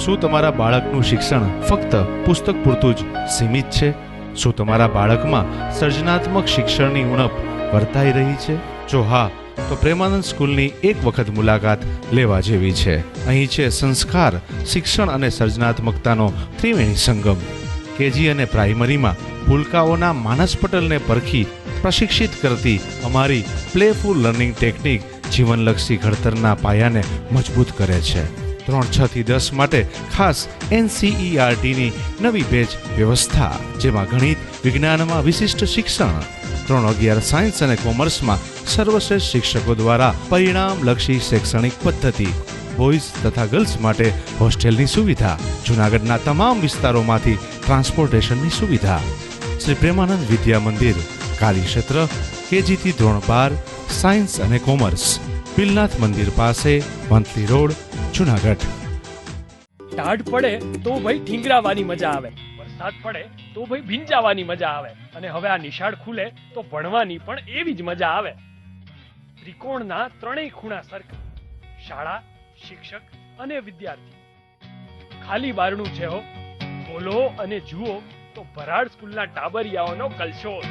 શું તમારા બાળકનું શિક્ષણ ફક્ત પુસ્તક પૂરતું જ સીમિત છે? શું તમારા બાળકમાં સર્જનાત્મક શિક્ષણની ઉણપ વર્તાઈ રહી છે? જો હા, તો પ્રેમાનંદ સ્કૂલની એક વખત મુલાકાત લેવા જેવી છે. અહીં છે સંસ્કાર, શિક્ષણ અને સર્જનાત્મકતાનો ત્રિવેણી સંગમ. કેજી અને પ્રાઇમરીમાં ભૂલકાઓના માનસ પટલને પરખી પ્રશિક્ષિત કરતી અમારી પ્લેફુલ લર્નિંગ ટેકનિક જીવનલક્ષી ઘડતરના પાયાને મજબૂત કરે છે. 3-6 થી 10 માટે ખાસ NCERTની નવી બેચ વ્યવસ્થા, જેમાં ગણિત વિજ્ઞાનમાં વિશિષ્ટ શિક્ષણ, 3-11 સાયન્સ અને કોમર્સમાં સર્વશ્રેષ્ઠ શિક્ષકો દ્વારા પરિણામલક્ષી શૈક્ષણિક પદ્ધતિ, બોયઝ તથા ગર્લ્સ માટે હોસ્ટેલની સુવિધા, જૂનાગઢના તમામ વિસ્તારોમાંથી ટ્રાન્સપોર્ટેશનની સુવિધા. શ્રી પ્રેમાનંદ વિદ્યા મંદિર, કાર્યક્ષેત્ર KG થી ધોરણ 12, સાયન્સ અને કોમર્સ, પિલનાથ મંદિર પાસે, મંથલી રોડ, જૂનાગઢ. ટાઢ પડે તો ભાઈ ઠીંગરાવાની મજા આવે, વરસાદ પડે તો ભાઈ ભીંજાવાની મજા આવે, અને હવે આ નિશાળ ખુલે તો ભણવાની પણ એવી જ મજા આવે. ત્રિકોણના ત્રણેય ખૂણા સરખા, શાળા, શિક્ષક અને વિદ્યાર્થી. ખાલી બારણું છે હો, ખોલો અને જુઓ તો ભરાડ સ્કૂલના ટાબરિયાઓનો કલશોલ.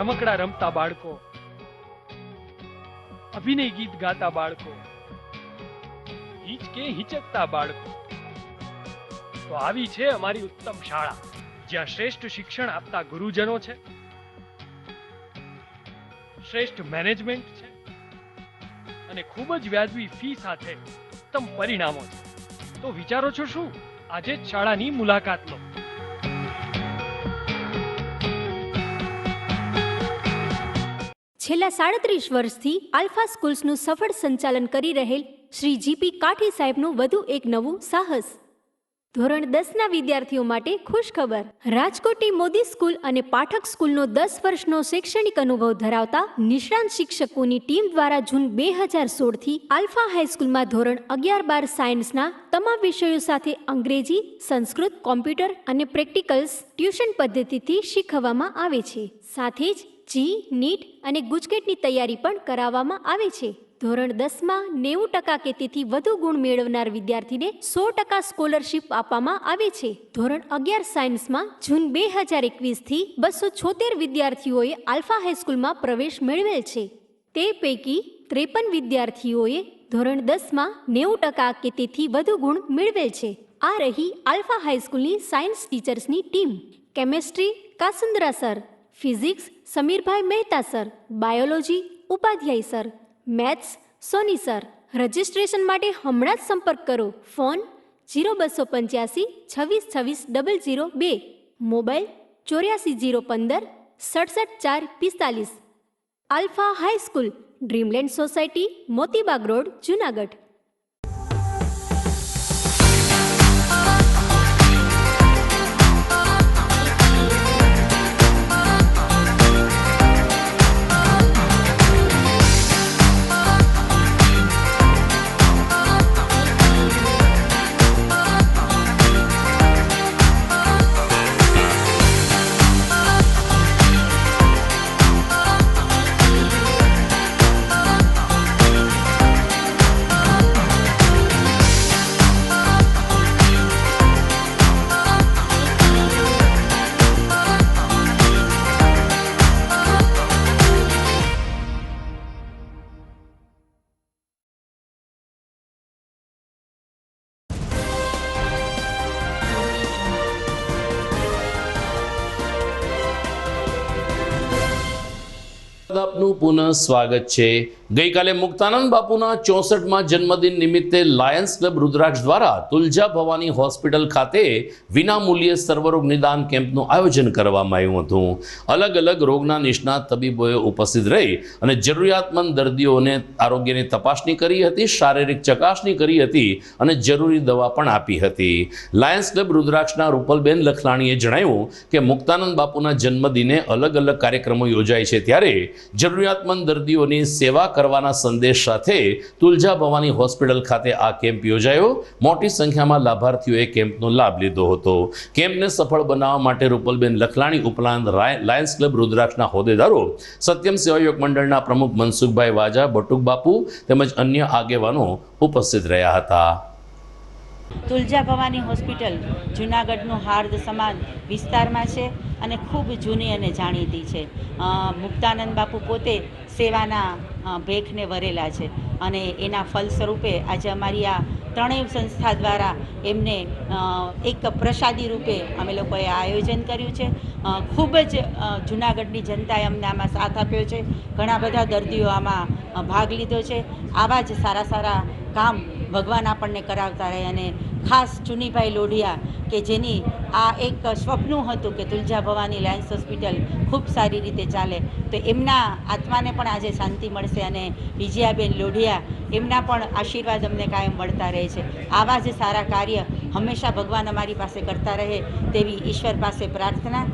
રમકડા રમતા બાળકો, અભિનય ગીત ગાતા બાળકો, હિચકે હિચકતા બાળકો. તો આવી છે અમારી ઉત્તમ શાળા, જ્યાં શ્રેષ્ઠ શિક્ષણ આપતા ગુરુજનો છે, શ્રેષ્ઠ મેનેજમેન્ટ છે અને ખૂબ જ વ્યાજબી ફી સાથે ઉત્તમ પરિણામો છે. તો વિચારો છો શું? આજે જ શાળાની મુલાકાત લો. છેલ્લા 37 વર્ષથી આલ્ફા સ્કૂલ્સનું સફળ સંચાલન કરી રહેલ શ્રી GP કાઠી સાહેબનું વધુ એક નવું સાહસ. ધોરણ 10ના વિદ્યાર્થીઓ માટે ખુશખબર. રાજકોટની મોદી સ્કૂલ અને પાઠક સ્કૂલનો 10 વર્ષનો શૈક્ષણિક અનુભવ ધરાવતા નિષ્ણાંત શિક્ષકોની ટીમ દ્વારા જૂન 2016થી આલ્ફા હાઈસ્કૂલમાં ધોરણ 11-12 સાયન્સના તમામ વિષયો સાથે અંગ્રેજી, સંસ્કૃત, કોમ્પ્યુટર અને પ્રેક્ટિકલ્સ ટ્યુશન પદ્ધતિથી શીખવવામાં આવે છે. સાથે જ જી, નીટ અને ગુજકેટની તૈયારી પણ કરાવવામાં આવે છે. ધોરણ 10માં 90% કે તેથી વધુ ગુણ મેળવનાર વિદ્યાર્થીને 100% સ્કોલરશીપ આપવામાં આવે છે. ધોરણ 11 સાયન્સમાં જૂન 2021થી 276 વિદ્યાર્થીઓએ આલ્ફા હાઈસ્કૂલમાં પ્રવેશ મેળવેલ છે. તે પૈકી 53 વિદ્યાર્થીઓએ ધોરણ 10માં 90% કે તેથી વધુ ગુણ મેળવેલ છે. આ રહી આલ્ફા હાઈસ્કૂલની સાયન્સ ટીચર્સની team. Chemistry Kasundra sir, physics Samirbhai Mehta sir, biology Upadhyay sir, maths Soni sir. Registration માટે હમણાં જ સંપર્ક કરો. Phone 0285 26 26 002, mobile 84 015 67 4 45. Alpha high school, Dreamland society, Motibag road, Junagadh. આપનું પુનઃ સ્વાગત છે. ગઈકાલે મુક્તાનંદ બાપુના 64માં જન્મદિન નિમિત્તે લાયન્સ ક્લબ રુદ્રાક્ષ દ્વારા તુલજા ભવાની હોસ્પિટલ ખાતે વિનામૂલ્યે સર્વરોગ નિદાન કેમ્પનું આયોજન કરવામાં આવ્યું હતું. અલગ અલગ રોગના નિષ્ણાત તબીબોએ ઉપસ્થિત રહી અને જરૂરિયાતમંદ દર્દીઓને આરોગ્યની તપાસણી કરી હતી, શારીરિક ચકાસણી કરી હતી અને જરૂરી દવા પણ આપી હતી. લાયન્સ ક્લબ રુદ્રાક્ષના રૂપલબેન લખલાણીએ જણાવ્યું કે મુક્તાનંદ બાપુના જન્મદિને અલગ અલગ કાર્યક્રમો યોજાય છે, ત્યારે જરૂરિયાતમંદ દર્દીઓની સેવા કરવાના સંદેશ સાથે તુલજા ભવાની હોસ્પિટલ ખાતે આ કેમ્પ યોજાયો. મોટી સંખ્યામાં લાભાર્થીઓએ કેમ્પનો લાભ લીધો હતો. કેમ્પને સફળ બનાવવા માટે રૂપલબેન લખલાણી ઉપરાંત લાયન્સ ક્લબ રુદ્રાક્ષના હોદ્દેદારો, સત્યમ સેવાયોગ મંડળના પ્રમુખ મનસુખભાઈ વાજા, બટુક બાપુ તેમજ અન્ય આગેવાનો ઉપસ્થિત રહ્યા હતા. તુલજા ભવાની હોસ્પિટલ જૂનાગઢનું હાર્દ સમાન વિસ્તારમાં છે અને ખૂબ જૂની અને જાણીતી છે. મુક્તાનંદ બાપુ પોતે સેવાના ભેખને વરેલા છે અને એના ફલ સ્વરૂપે આજે અમારી આ ત્રણેય સંસ્થા દ્વારા એમને એક પ્રસાદી રૂપે અમે લોકોએ આયોજન કર્યું છે. ખૂબ જ જૂનાગઢની જનતાએ અમને આમાં સાથ આપ્યો છે. ઘણા બધા દર્દીઓ આમાં ભાગ લીધો છે. આવા જ સારા સારા કામ ભગવાન આપણને કરાવતા રહે. અને ખાસ ચુનીભાઈ લોઢિયા કે જેની આ એક સ્વપ્ન હતું કે તુલજા ભવાની લાયન્સ હોસ્પિટલ ખૂબ સારી રીતે ચાલે, તો એમના આત્માને પણ આજે શાંતિ મળશે અને વિજયાબેન લોઢિયા એમના પણ આશીર્વાદ અમને કાયમ મળતા રહે છે. આવા જ સારા કાર્ય હંમેશા ભગવાન અમારી પાસે કરતા રહે તેવી ઈશ્વર પાસે પ્રાર્થના.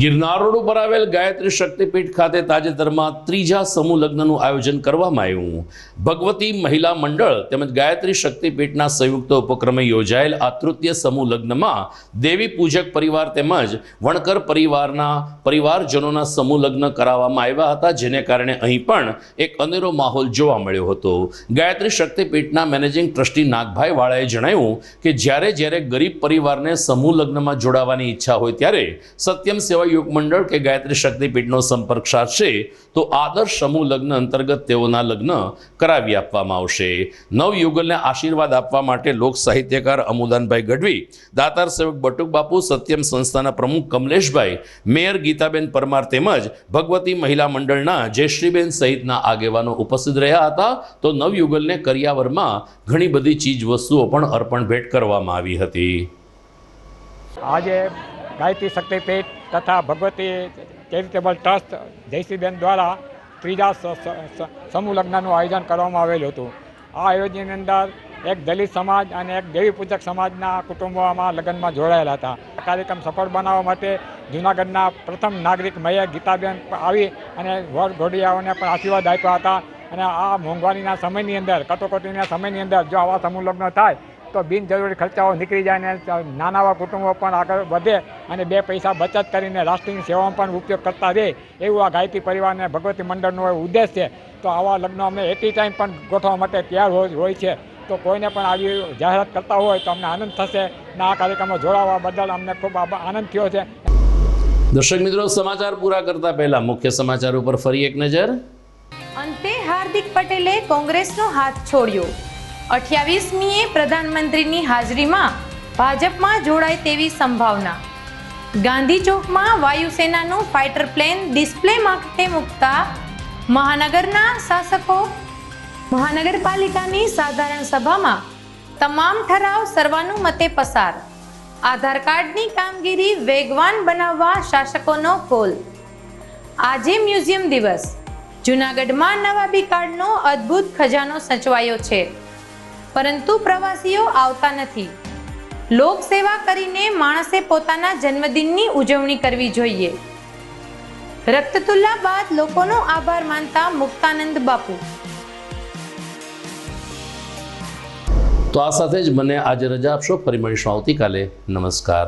ગિરનાર રોડ ઉપર આવેલ ગાયત્રી શક્તિપીઠ ખાતે તાજેતરમાં 3જા સમૂહ લગ્નનું આયોજન કરવામાં આવ્યું. ભગવતી મહિલા મંડળ તેમજ ગાયત્રી શક્તિપીઠના સંયુક્ત ઉપક્રમે યોજાયેલ આ તૃતીય સમૂહ લગ્નમાં દેવી પૂજક પરિવાર તેમજ વણકર પરિવારના પરિવારજનોના સમૂહ લગ્ન કરાવવામાં આવ્યા હતા, જેને કારણે અહીં પણ એક અનેરો માહોલ જોવા મળ્યો હતો. ગાયત્રી શક્તિપીઠના મેનેજિંગ ટ્રસ્ટી નાગભાઈ વાળાએ જણાવ્યું કે જ્યારે ગરીબ પરિવારને સમૂહ લગ્નમાં જોડાવાની ઈચ્છા હોય ત્યારે સત્યમ સેવાયોગ મંડળ કે ગાયત્રી શક્તિપીઠનો સંપર્ક સાધશે તો આદર્શ સમૂહ લગ્ન અંતર્ગત તેઓના લગ્ન કરાવી આપવામાં આવશે. નવયુગલને આશીર્વાદ આપવા માટે લોક સાહિત્યકાર અમુદાનભાઈ ગઢવી, દાતાર સેવક બટુક બાપુ, સત્યમ સંસ્થાના પ્રમુખ કમલેશભાઈ, મેયર ગીતાબેન પરમાર તેમજ ભગવતી મહિલા મંડળના જયશ્રીબેન સહિતના આગેવાનો ઉપસ્થિત રહ્યા હતા. તો નવયુગલને કરિયાવરમાં ઘણી બધી ચીજ વસ્તુઓ પણ અર્પણ ભેટ કરવામાં આવી હતી. આજે ગાયત્રી શક્તિપીઠ તથા ભગવતી ચેરિટેબલ ટ્રસ્ટ જયશ્રીબેન દ્વારા 3જા સમૂહ લગ્નનું આયોજન કરવામાં આવેલું હતું. આ આયોજનની અંદર એક દલિત સમાજ અને એક દેવી પૂજક સમાજના કુટુંબોમાં લગ્નમાં જોડાયેલા હતા. આ કાર્યક્રમ સફળ બનાવવા માટે જૂનાગઢના પ્રથમ નાગરિક મેયર ગીતાબેન આવી અને વર ઘોડિયાઓને પણ આશીર્વાદ આપ્યા હતા. અને આ મોંઘવારીના સમયની અંદર, કટોકટીના સમયની અંદર જો આવા સમૂહ લગ્ન થાય તો બિનજરૂરી ખર્ચાઓ નીકળી જાય અને નાના એવા કુટુંબો પણ આગળ વધે અને 2 પૈસા બચત કરીને રાષ્ટ્રની સેવામાં પણ ઉપયોગ કરતા રહે, એવું આ ગાયત્રી પરિવાર અને ભગવતી મંડળનો ઉદ્દેશ છે. તો આવા લગ્નો અમે એટી ટાઈમ પણ ગોઠવવા માટે તૈયાર હોય છે. તો કોઈને પણ આવી જાહેરાત કરતા હોય તો અમને આનંદ થશે અને આ કાર્યક્રમમાં જોડાવા બદલ અમને ખૂબ આનંદ થયો છે. દર્શક મિત્રો, સમાચાર પૂરા કરતા પહેલા મુખ્ય સમાચાર ઉપર ફરી એક નજર. અંતે હાર્દિક પટેલે કોંગ્રેસનો હાથ છોડ્યો. 28મીએ પ્રધાનમંત્રીની હાજરીમાં ભાજપમાં જોડાય તેવી સંભાવના. ગાંધી ચોકમાં વાયુસેનાનું ફાઇટર પ્લેન ડિસ્પ્લે માટે મૂકતા મહાનગરના શાસકો. મહાનગરપાલિકાની સાધારણ સભામાં તમામ ઠરાવ સર્વાનુમતે પસાર. આધાર કાર્ડની કામગીરી વેગવાન બનાવવા શાસકોનો કોલ. આજે મ્યુઝિયમ દિવસ. જૂનાગઢમાં નવાબી કાળનો અદ્ભુત ખજાનો સચવાયો છે, પરંતુ પ્રવાસીઓ આવતા નથી. લોક સેવા કરીને માણસે પોતાના જન્મદિનની ઉજવણી કરવી જોઈએ. રક્તતુલ્લા બાદ લોકોનો આભાર માનતા મુક્તાનંદ બાપુ. તો આ સાથે જ મને આજે રજા આપશો. ફરી મળીશું આવતીકાલે. નમસ્કાર.